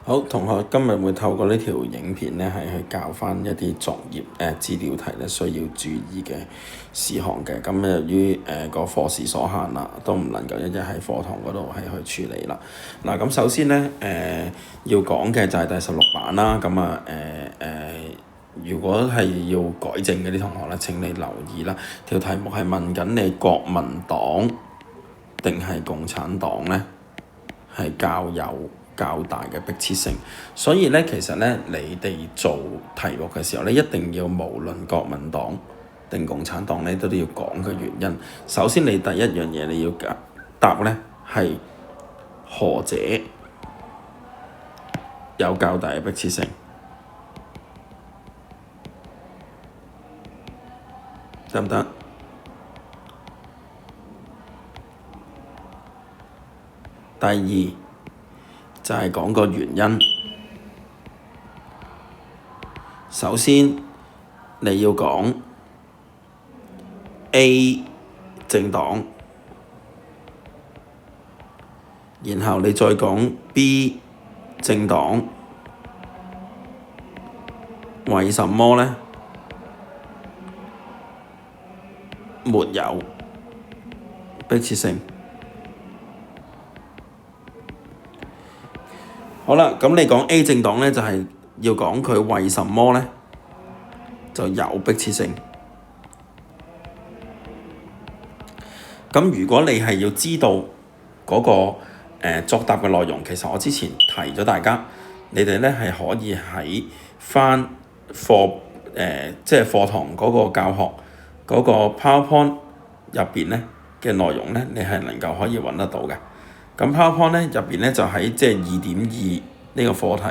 好，同學今日會透過呢條影片咧，係去教翻一啲作業資料題咧需要注意嘅事項嘅。咁由於個課時所限啦，都唔能夠一日喺課堂嗰度係去處理啦。嗱，咁首先咧要講嘅就係第16版啦。咁如果係要改正嘅啲同學咧，請你留意啦。條題目係問緊你國民黨定係共產黨咧，係較大嘅迫切性，所以咧其實咧你哋做題目嘅時候咧，一定要無論國民黨定共產黨咧，都要講嘅原因。首先你第一樣嘢你要答咧係何者有較大嘅迫切性，得唔得？第二就係講個原因。首先你要講 A 政黨，然後你再講 B 政黨，為什麼呢？沒有迫切性。好啦，咁你講 A 政黨咧，就係要講佢為什麼咧就有迫切性。咁如果你係要知道嗰個作答嘅內容，其實我之前提咗大家，你哋咧係可以喺翻即係課堂嗰個教學嗰個 PowerPoint 入邊咧嘅內容咧，你係能夠可以揾得到嘅。咁 PowerPoint 咧入邊咧就喺即係2.2呢個課題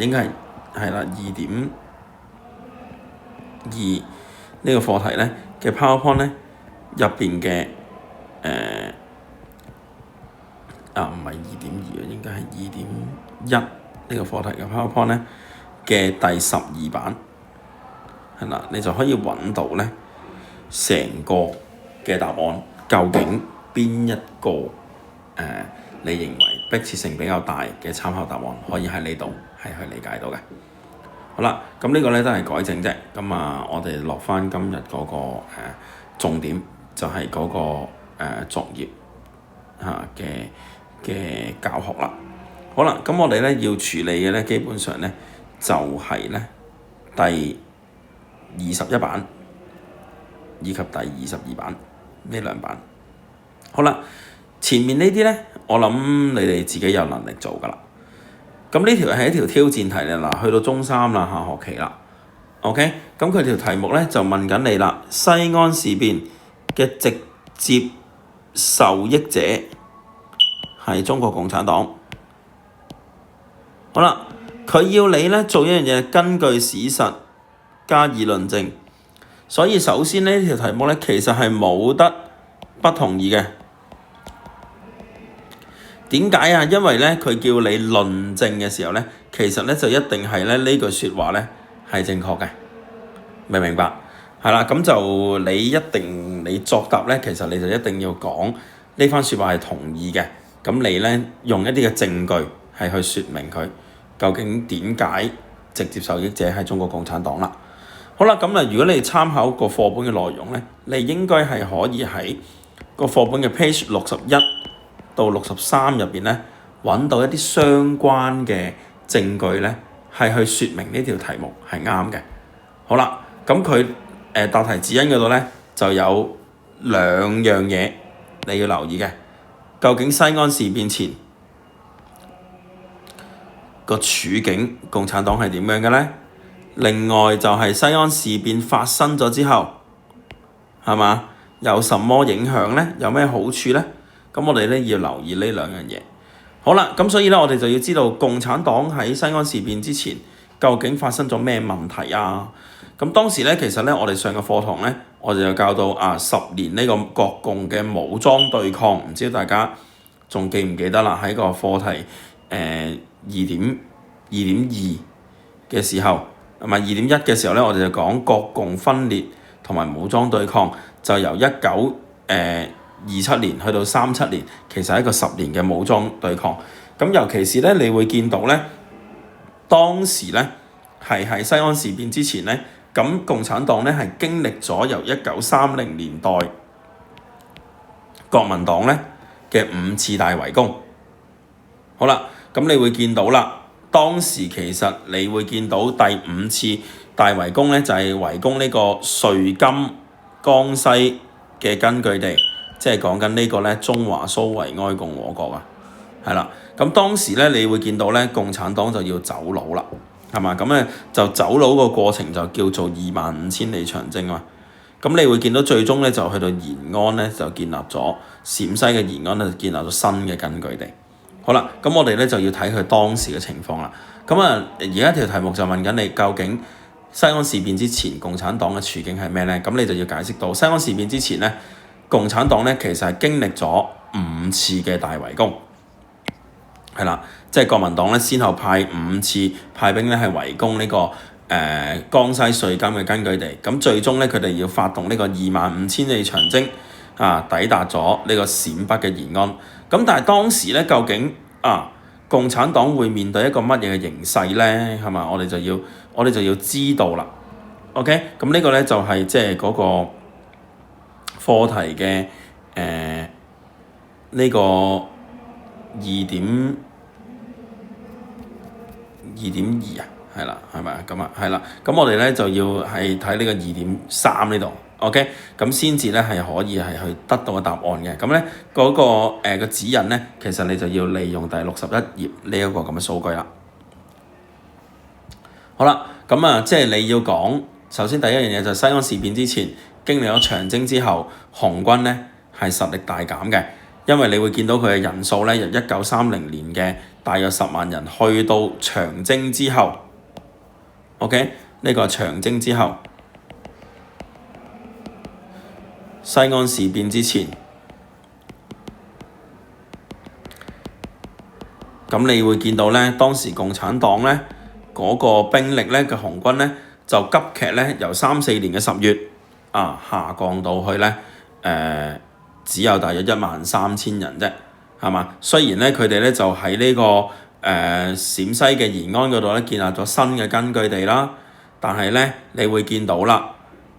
應該係啦2.2呢個課題咧嘅 PowerPoint 咧入邊嘅唔係2.2應該係2.1呢個課題嘅 PowerPoint 咧嘅第12版係啦，你就可以揾到咧成個嘅答案究竟邊一個你認為迫切性比較大嘅參考答案可以喺呢度係去理解到嘅。好啦，咁呢個咧都係改正啫。咁我哋落翻今日嗰個重點就係嗰個作業嘅教學啦。好啦，咁我哋咧要處理嘅咧基本上咧就係咧第21版以及第22版呢兩版。好啦。前面呢啲咧，我諗你哋自己有能力做㗎啦。咁呢條係一條挑戰題咧，嗱，去到中3啦，下學期啦。OK，咁佢條題目咧就問緊你啦，西安事變嘅直接受益者係中國共產黨。好啦，佢要你咧做一樣嘢，根據史實加以論證。所以首先呢條題目咧，其實係冇得不同意嘅。點解啊？因為咧，佢叫你論證嘅時候咧，其實咧就一定係咧呢句説話咧係正確嘅，明唔明白？係啦，咁就你作答咧，其實你就一定要講呢番説話係同意嘅。咁你咧用一啲嘅證據係去説明佢究竟點解直接受益者係中國共產黨啦。好啦，咁如果你參考個課本嘅內容咧，你應該係可以喺個課本嘅 page 61到63入邊咧，揾到一啲相關嘅證據咧，係去説明呢條題目係啱嘅。好啦，咁佢答題指引嗰度咧就有兩樣嘢你要留意嘅。究竟西安事變前個處境，共產黨係點樣嘅咧？另外就係西安事變發生咗之後，係嘛？有什麼影響咧？有咩好處咧？咁我哋咧要留意呢兩樣嘢。好啦，咁所以咧我哋就要知道共產黨喺西安事變之前究竟發生咗咩問題啊？咁當時咧其實咧我哋上個課堂咧，我哋就教到10年呢個國共嘅武裝對抗，唔知大家仲記唔記得啦？喺個課題2.2嘅時候，同埋2.1嘅時候咧，我哋就講國共分裂同埋武裝對抗，就由1927年去到37年，其實係一個10年嘅武裝對抗。咁尤其是咧，你會見到咧，當時咧係喺西安事變之前咧，咁共產黨咧係經歷咗由1930年代國民黨咧嘅5次大圍攻。好啦，咁你會見到啦，當時其實你會見到第5次大圍攻咧，就係圍攻呢個瑞金江西嘅根據地，即係講緊呢個咧中華蘇維埃共和國啊，係啦。咁當時咧，你會見到咧，共產黨就要走佬啦，係嘛？咁咧就走佬個過程就叫做25000里長征啊。咁你會見到最終咧就去到延安咧，就建立咗陝西嘅延安咧，就建立咗新嘅根據地。好啦，咁我哋咧就要睇佢當時嘅情況啦。咁啊，而家條題目就問緊你，究竟西安事變之前共產黨嘅處境係咩咧？咁你就要解釋到西安事變之前咧，共產黨咧其實係經歷咗5次嘅大圍攻。係啦，即係國民黨咧，先後派5次派兵咧係圍攻呢個江西瑞金嘅根據地。咁最終咧，佢哋要發動呢個25000里長征啊，抵達咗呢個陝北嘅延安。咁但係當時咧，究竟共產黨會面對一個乜嘢嘅形勢咧？係嘛？我哋就要知道啦。OK，咁呢個咧就係即係嗰個課題嘅呢個2.2啊，係啦，係咪啊？咁啊，係啦。咁我哋咧就要係睇呢個2.3呢度。OK，咁先至咧係可以係去得到個答案嘅。咁咧嗰個個指引咧，其實你就要利用第61頁呢一個咁嘅數據啦。好啦，咁啊，即係你要講，首先第一樣嘢就係西安事變之前經歷咗長征之後，紅軍咧係實力大減嘅，因為你會見到佢嘅人數咧由1930年嘅大約10萬人去到長征之後 ，OK， 呢個長征之後。西安事變之前，咁你會見到咧，當時共產黨咧嗰個兵力咧嘅紅軍咧就急劇咧由34年嘅10月下降到去咧只有大約13000人啫，係嘛？雖然咧佢哋咧就喺呢個陝西嘅延安嗰度咧建立咗新嘅根據地啦，但係咧你會見到啦。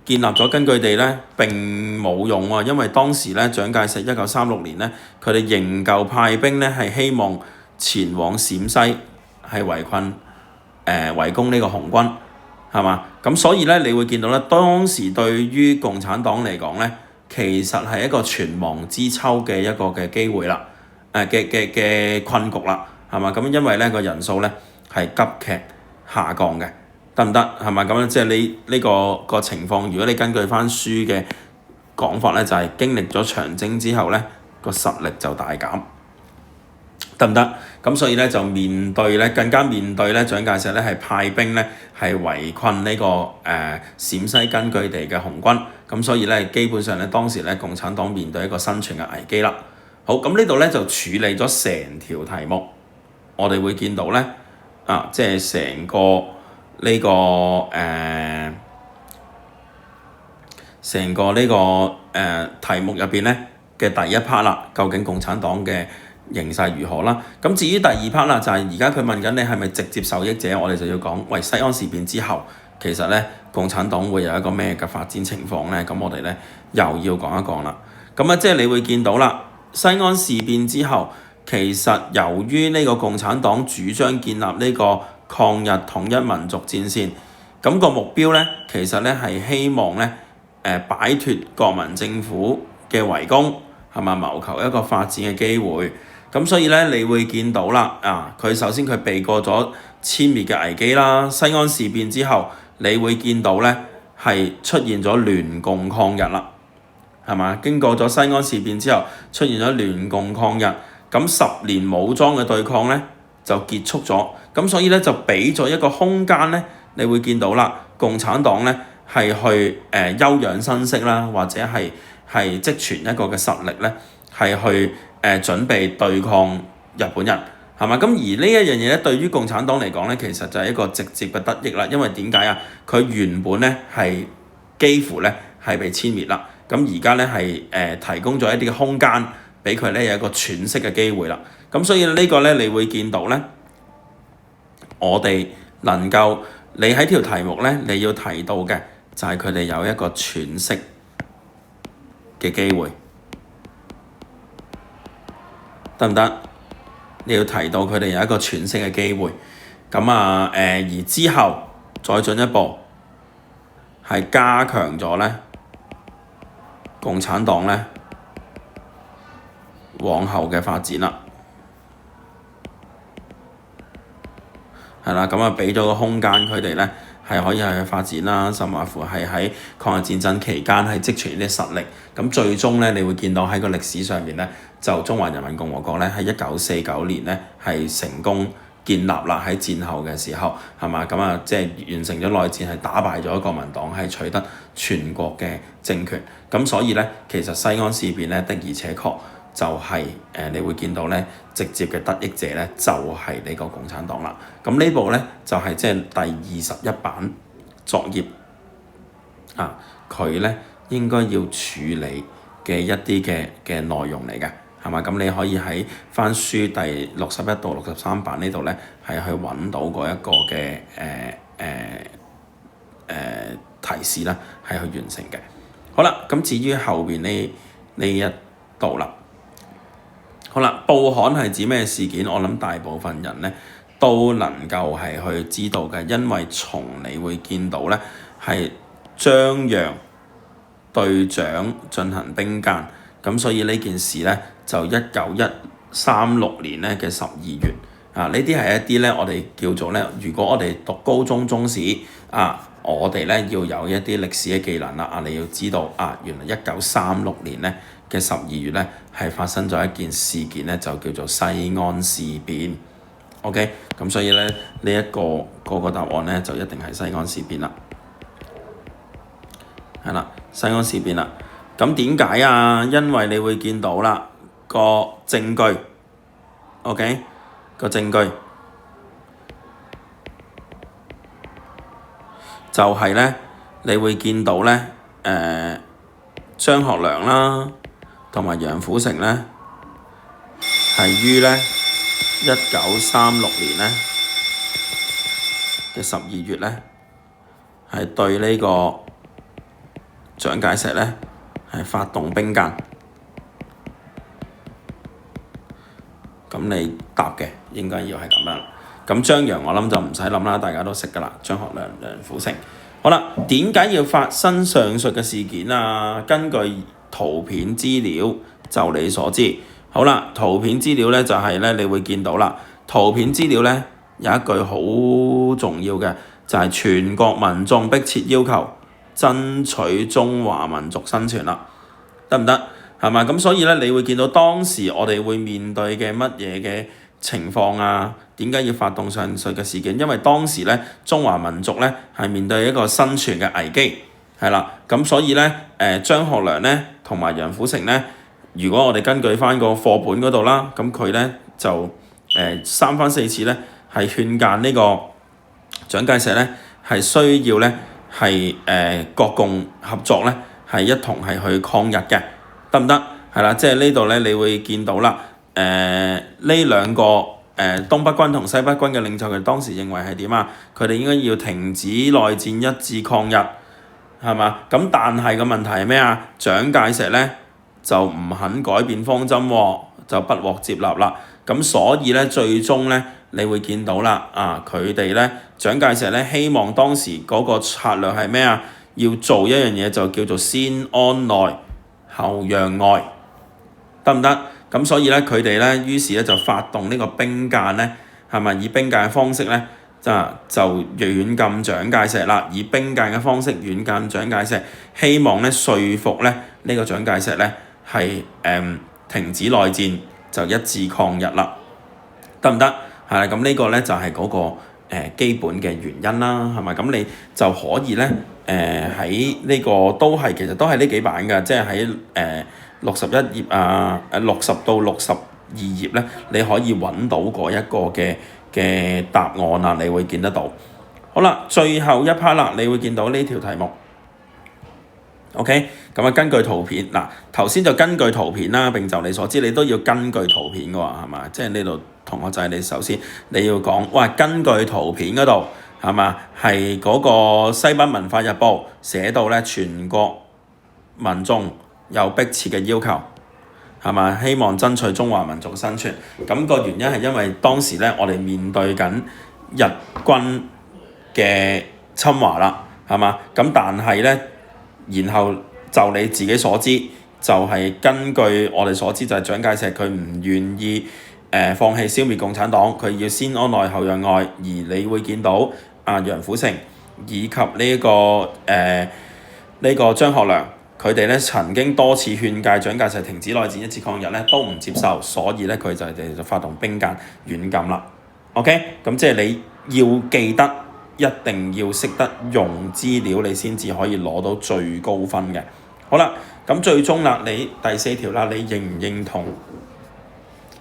建立咗根據地咧並冇用喎，因為當時咧蔣介石1936年咧，佢哋仍舊派兵咧係希望前往陝西係圍困圍攻呢個紅軍，係嘛？咁所以咧你會見到咧，當時對於共產黨嚟講咧，其實係一個存亡之秋嘅一個嘅機會啦，嘅困局啦，係嘛？咁因為咧個人數咧係急劇下降嘅。得唔得？係咪咁樣？即係你呢個情況，如果你根據翻書嘅講法咧，就係經歷咗長征之後咧，個實力就大減，得唔得？咁所以咧就更加面對咧蔣介石咧係派兵咧係圍困呢個陝西根據地嘅紅軍，咁所以咧基本上咧當時咧共產黨面對一個生存嘅危機啦。好，咁呢度咧就處理咗成條題目，我哋會見到咧即係成個。呢個成個呢個題目入邊咧嘅第一 part 啦，究竟共產黨嘅形勢如何啦？咁至於第二 part 啦，就係而家佢問緊你係咪直接受益者，我哋就要講，喂，西安事變之後，其實咧共產黨會有一個咩嘅發展情況咧？咁我哋咧又要講一講啦。咁啊，即係你會見到啦，西安事變之後，其實由於呢個共產黨主張建立呢個抗日統一民族戰線，咁個目標咧，其實咧係希望咧擺脫國民政府嘅圍攻，係嘛，謀求一個發展嘅機會。咁所以咧，你會見到啦，佢首先佢避過咗殲滅嘅危機啦。西安事變之後，你會見到咧係出現咗聯共抗日啦，係嘛？經過咗西安事變之後，出現咗聯共抗日，咁10年武裝嘅對抗咧就結束咗。咁所以咧就俾咗一個空間咧，你會見到啦，共產黨咧係去休養生息啦，或者係積存一個嘅實力咧，係去準備對抗日本人，係嘛？咁而呢一樣嘢咧，對於共產黨嚟講咧，其實就係一個直接嘅得益啦。因為點解啊？佢原本咧係幾乎咧係被殲滅啦，咁而家咧係提供咗一啲嘅空間俾佢咧有一個喘息嘅機會啦。咁所以呢個咧，你會見到咧，我哋能夠你喺條題目咧，你要提到嘅就係佢哋有一個喘息嘅機會，得唔得？你要提到佢哋有一個喘息嘅機會，咁而之後再進一步係加強咗咧共產黨咧往後嘅發展啦，係啦，咁俾咗個空間佢哋咧係可以係去發展啦，甚至乎係喺抗日戰爭期間係積存啲實力，咁最終咧你會見到喺個歷史上面咧，就中華人民共和國咧喺1949年咧係成功建立啦，喺戰後嘅時候係嘛，咁即係完成咗內戰，係打敗咗國民黨，係取得全國嘅政權，咁所以咧其實西安事變咧的而且確就係你會見到咧直接嘅得益者咧就係呢個共產黨啦。咁呢部咧就係即係第21版作業佢咧應該要處理嘅一啲嘅內容嚟嘅，係嘛？咁你可以喺翻書第61到63版呢度咧係去揾到嗰一個嘅提示啦，係去完成嘅。好啦，咁至於後邊呢一度啦。好啦，報刊係指咩事件？我諗大部分人咧都能夠係去知道嘅，因為從你會見到咧係張楊對蔣進行兵諫，咁所以呢件事咧就1936年咧嘅12月呢啲係一啲咧我哋叫做咧，如果我哋讀高中中史我哋咧要有一啲歷史嘅技能啦你要知道原來1936年咧嘅12月咧係發生咗一件事件咧，就叫做西安事變。OK， 咁所以咧呢一個答案咧就一定係西安事變啦。係啦，西安事變啦。咁點解因為你會見到啦個證據 ，OK， 個證據就係咧，你會見到咧張學良啦，同埋楊虎城咧，係於咧1936年咧嘅12月咧，係對呢個蔣介石咧係發動兵諫。咁你答嘅應該要係咁啦。咁張楊我諗就唔使諗啦，大家都識㗎啦。張學良、楊虎城。好啦，點解要發生上述嘅事件根據圖片資料就你所知。好啦，圖片資料咧就係咧，你會見到啦。圖片資料咧有一句好重要嘅，就係全國民眾迫切要求爭取中華民族生存啦，得唔得？係嘛？咁所以咧，你會見到當時我哋會面對嘅乜嘢嘅情況點解要發動上述嘅事件？因為當時咧，中華民族咧係面對一個生存嘅危機，係啦。咁所以咧，張學良咧同埋楊虎城咧，如果我哋根據翻個課本嗰度啦，咁佢咧就三番四次咧係勸諫呢個蔣介石咧係需要咧係國共合作咧係一同係去抗日嘅，得唔得？係啦，即係呢度咧你會見到啦，呢兩個東北軍同西北軍嘅領袖，佢當時認為係點佢哋應該要停止內戰，一致抗日，係嘛？咁但係個問題係咩蔣介石咧就唔肯改變方針就不獲接納啦。咁所以咧最終咧你會見到啦佢哋咧蔣介石咧希望當時嗰個策略係咩要做一樣嘢就叫做先安內後讓外，得唔得？咁所以咧佢哋咧於是咧就發動呢個兵諫咧，係咪以兵諫嘅方式咧就軟禁蔣介石啦？以兵諫嘅方式軟禁蔣介石，希望咧說服咧呢個蔣介石咧係停止內戰，就一致抗日啦，得唔得？係啦，咁呢個咧就係嗰個基本嘅原因啦，係咪？咁你就可以咧喺呢個其實都係呢幾版㗎，即係喺61頁60到62頁咧，你可以揾到嗰一個嘅答案你會見得到。好啦，最後一 part 啦，你會見到呢條題目。OK，咁啊根據圖片嗱，頭先就根據圖片啦，並就你所知，你都要根據圖片嘅喎，係嘛？即係呢度同學仔，你首先你要講，哇，根據圖片嗰度係嘛？係嗰個西北文化日報寫到咧，全國民眾有迫切嘅要求，係嘛？希望爭取中華民族生存。咁個原因係因為當時咧，我哋面對緊日軍嘅侵華啦，係嘛？咁但係咧，然後就你自己所知，就係根據我哋所知，就係蔣介石佢唔願意放棄消滅共產黨，佢要先安內後讓外，而你會見到楊虎城以及呢個張學良，佢哋咧曾經多次勸誡蔣介石停止內戰、一次抗日咧，都唔接受，所以咧佢就發動兵諫軟禁啦。OK，咁即係你要記得，一定要識得用資料，你先至可以攞到最高分嘅。好啦，咁最終啦，你第4條啦，你認唔認同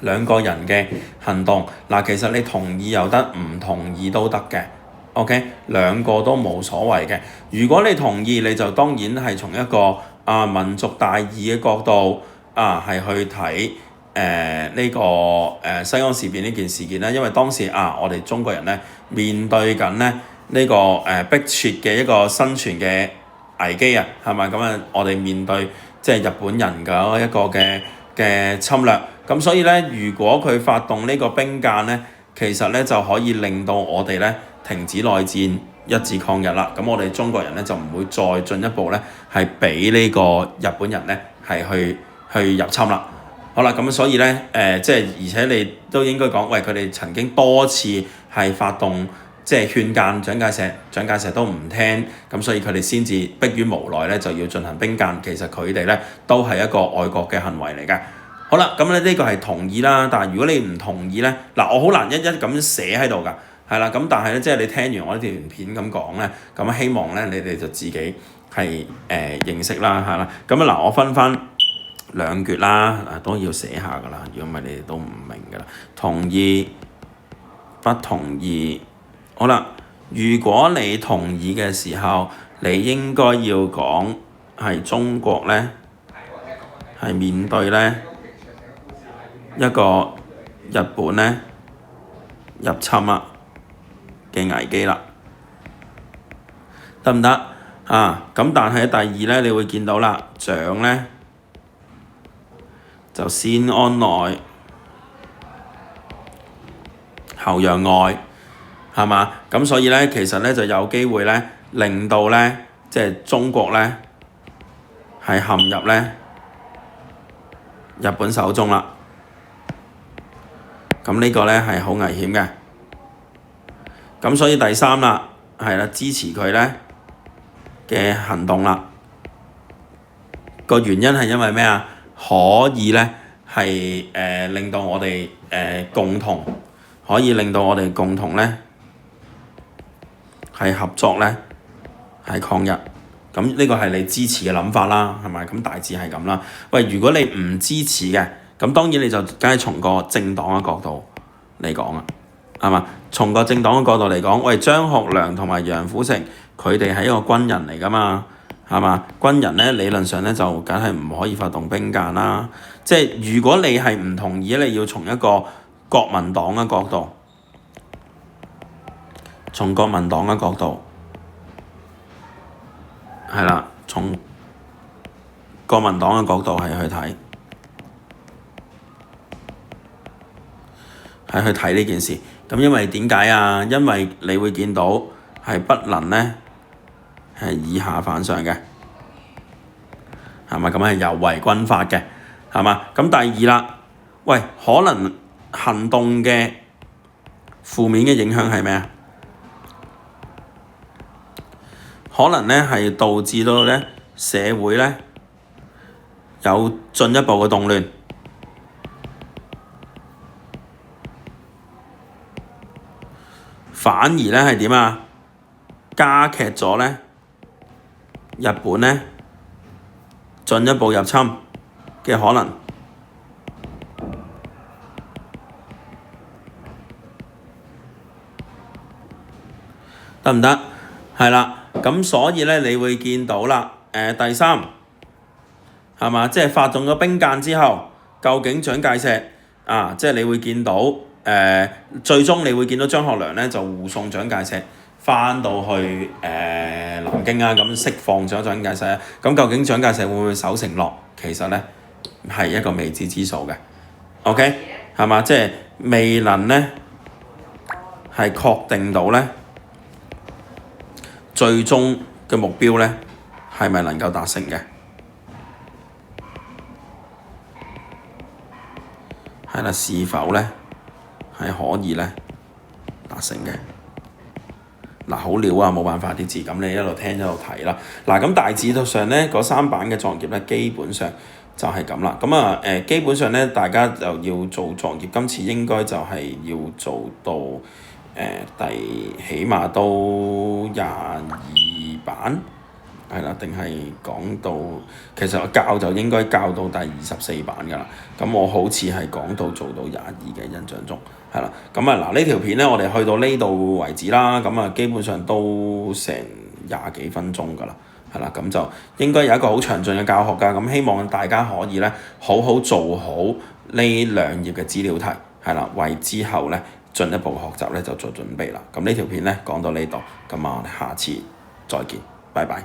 兩個人嘅行動？嗱，其實你同意又得，唔同意都得嘅。OK， 兩個都冇所謂嘅。如果你同意，你就當然係從一個民族大義嘅角度係去睇呢個西安事變呢件事件啦。因為當時我哋中國人咧面對緊咧呢個迫切嘅一個生存嘅危機啊，係咪咁啊？我哋面對即係日本人嘅一個嘅侵略，咁所以咧，如果佢發動呢個兵諫咧，其實咧就可以令到我哋咧停止內戰，一致抗日啦。咁我哋中國人咧就唔會再進一步咧係俾呢個日本人咧係去入侵啦。好啦，咁所以咧即係而且你都應該講，喂，佢哋曾經多次係發動即係勸諫蔣介石都唔聽，咁所以佢哋先至迫於無奈咧就要進行兵諫。其實佢哋咧都係一個愛國嘅行為嚟嘅。好啦，咁咧呢個係同意啦，但係如果你唔同意咧，嗱，我好難一一咁寫喺度㗎，係啦，咁但係咧即係你聽完我呢條片咁講咧，咁希望咧你哋就自己係認識啦，係啦，咁嗱我分翻兩橛啦，都要寫下㗎啦，如果唔係你哋都唔明㗎啦。同意不同意？好啦，如果你同意嘅時候，你應該要講係中國咧係面對咧一個日本咧入侵嘅危機啦，得唔得咁但係第二咧，你會見到啦，蔣咧就先安內後讓外，係嘛？咁所以咧，其實咧就有機會咧，令到咧即係中國咧係陷入咧日本手中啦。咁呢個咧係好危險嘅。咁所以第三啦，係啦，支持佢咧嘅行動啦。個原因係因為咩啊？可以咧係令到我哋共同可以令到我哋共同咧係合作咧係抗日。咁呢個係你支持嘅諗法啦，係咪？咁大致係咁啦。喂，如果你唔支持嘅，咁當然你就梗係從個政黨嘅角度嚟講啦，係嘛？從個政黨嘅角度嚟講，喂，張學良同埋楊虎城佢哋係一個軍人嚟㗎嘛，係嘛？軍人咧理論上咧就梗係唔可以發動兵諫啦。即係如果你係唔同意，你要從一個國民黨嘅角度，從國民黨嘅角度係啦，從國民黨嘅角度係去睇。係去睇呢件事，咁因為點解啊？因為你會見到係不能咧係以下犯上嘅，係咪？咁係有違軍法嘅，係嘛？咁第二啦，喂，可能行動嘅負面嘅影響係咩啊？可能咧係導致到咧社會咧有進一步嘅動亂。反而咧係點啊？加劇咗咧日本咧進一步入侵嘅可能，得唔得？係啦，咁所以咧你會見到啦，第三係嘛？即係發動咗兵諫之後，究竟蔣介石即係你會見到最終你會見到張學良咧就護送蔣介石翻到去南京啊，咁釋放咗蔣介石啊。咁究竟蔣介石會唔會守承諾？其實咧係一個未知之數嘅。OK 係嘛？即係未能咧係確定到咧最終嘅目標咧係咪能夠達成嘅？係啦，是否咧係可以咧達成嘅？嗱，好料啊，冇辦法啲字，咁你一路聽一路睇啦。嗱，咁大致上咧嗰3版嘅作業咧，基本上就係咁啦。咁基本上咧，大家就要做作業，今次應該就係要做到起碼都22版。係啦，定係講到其實我教就應該教到第24版㗎啦。咁我好似係講到做到22嘅印象中，係啦。咁嗱呢條片咧，我哋去到呢度為止啦。咁基本上都成20幾分鐘㗎啦，係啦。咁就應該有一個好詳盡嘅教學㗎。咁希望大家可以咧好好做好呢2頁嘅資料題，係啦，為之後咧進一步學習咧就做準備啦。咁呢條片咧講到呢度，咁我哋下次再見，拜拜。